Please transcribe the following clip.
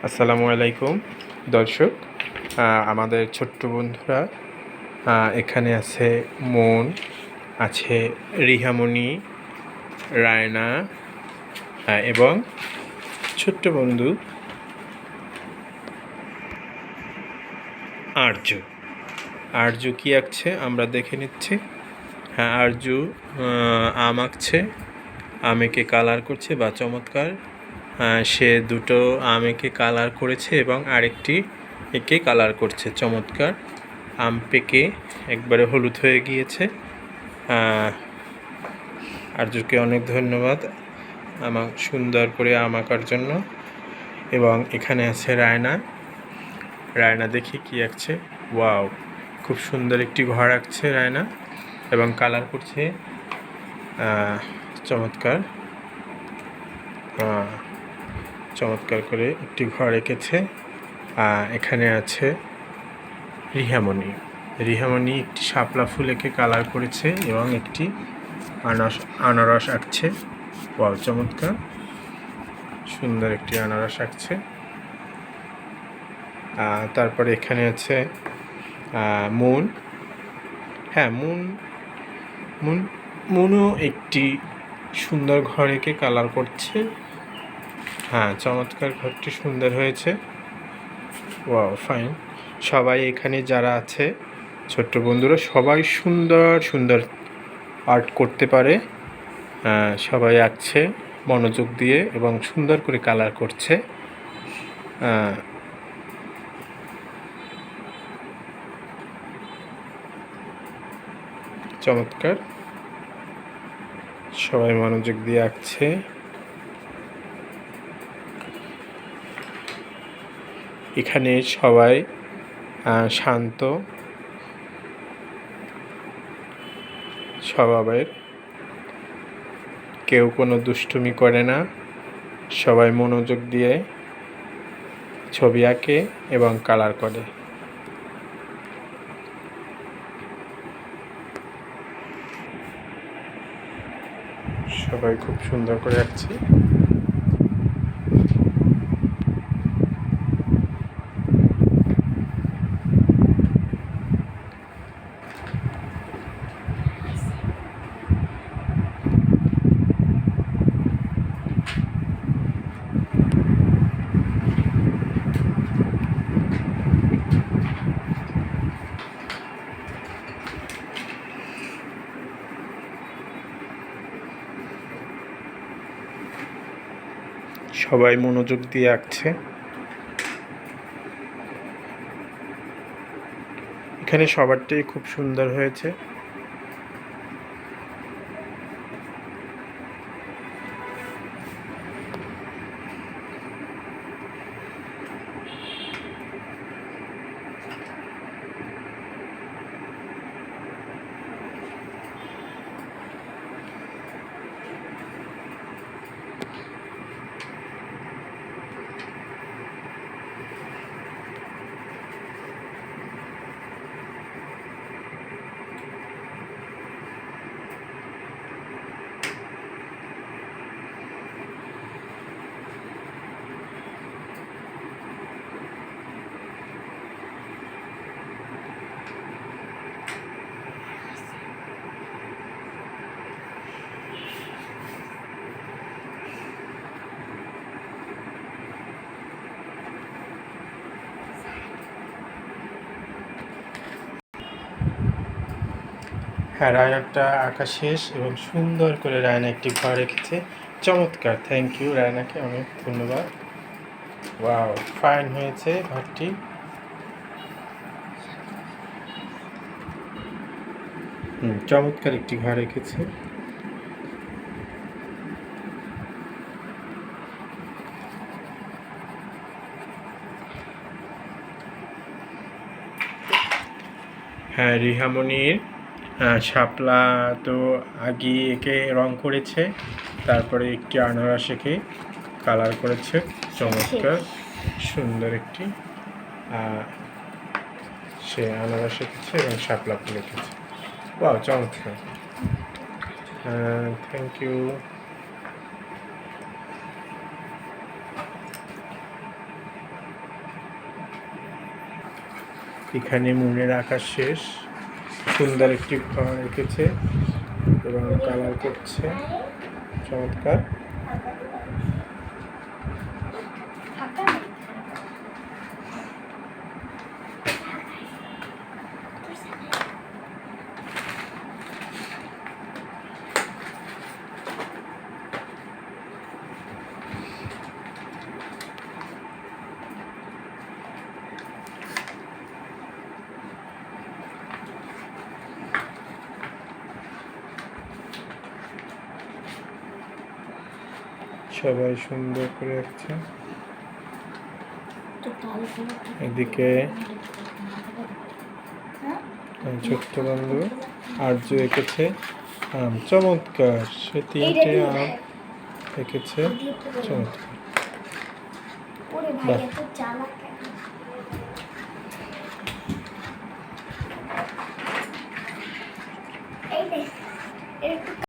আসসালামু আলাইকুম দর্শক। আমাদের ছোট্ট বন্ধুরা এখানে আছে মন, আছে রিহামণি, রায়না এবং ছোট্ট বন্ধু আরজু। আরজু কি আঁকছে আমরা দেখে নিচ্ছি। হ্যাঁ, আরজু আম আঁকছে, আমেকে কালার করছে বা চমৎকার। সে দুটো আমেকে কালার করেছে এবং আরেকটি একে কালার করছে চমৎকার। আম পেকে একবারে হলুদ হয়ে গিয়েছে। আরজুকে অনেক ধন্যবাদ আমার সুন্দর করে আম আঁকার জন্য। এবং এখানে আছে রায়না। রায়না দেখি কি আঁকছে। ওয়াও, খুব সুন্দর একটি ঘর আঁকছে রায়না এবং কালার করছে চমৎকার। চমৎকার করে একটি ঘর এঁকেছে। এখানে আছে রিহামণি। রিহামণি একটি শাপলা ফুল এঁকে কালার করেছে এবং একটি আনারস আঁকছে। ওয়াও, চমৎকার সুন্দর একটি আনারস আঁকছে। তারপরে এখানে আছে মুন। হ্যাঁ, মুনও একটি সুন্দর ঘর এঁকে কালার করছে। হ্যাঁ, চমৎকার, ঘরটি সুন্দর হয়েছে। Wow, fine. সবাই এখানে যারা আছে ছোট্ট বন্ধুরা সবাই সুন্দর সুন্দর আর্ট করতে পারে। সবাই আঁকছে মনোযোগ দিয়ে এবং সুন্দর করে কালার করছে। চমৎকার, সবাই মনোযোগ দিয়ে আঁকছে। এখানে সবাই শান্ত স্বভাবের, কেউ কোনো দুষ্টুমি করে না, সবাই মনোযোগ দিয়ে ছবি আঁকে এবং কালার করে। সবাই খুব সুন্দর করে আঁকছে। সবাই মনোযোগ দিয়ে আঁকছে। এখানে সবারটাই খুব সুন্দর হয়েছে। হ্যাঁ, রায়নাটা আঁকা শেষ এবং সুন্দর করে রায়না একটি ঘর রেখেছে। চমৎকার, থ্যাংক ইউ রায়নাকে, অনেক ধন্যবাদ। ওয়াও, ফাইন হয়েছে ঘরটি। চমৎকার একটি ঘর রেখেছে। হ্যাঁ, রিহামণির শাপলা তো আগে একে রং করেছে, তারপরে একটি আনারস এঁকে কালার করেছে। চমৎকার সুন্দর একটি সে আনারস এঁকেছে এবং শাপলা ফুল এঁকেছে। ওয়াও, চমৎকার, থ্যাংক ইউ। এখানে মনের আকাশ শেষ, সুন্দর একটি ঘর এঁকেছে এবং কালার করছে, চমৎকার। সবাই সুন্দর করে আঁকছে। এদিকে ছোট্ট বন্ধু আর্য এঁকেছে আম, চমৎকার। সে তিনটে আম এঁকেছে, চমৎকার। বাহ।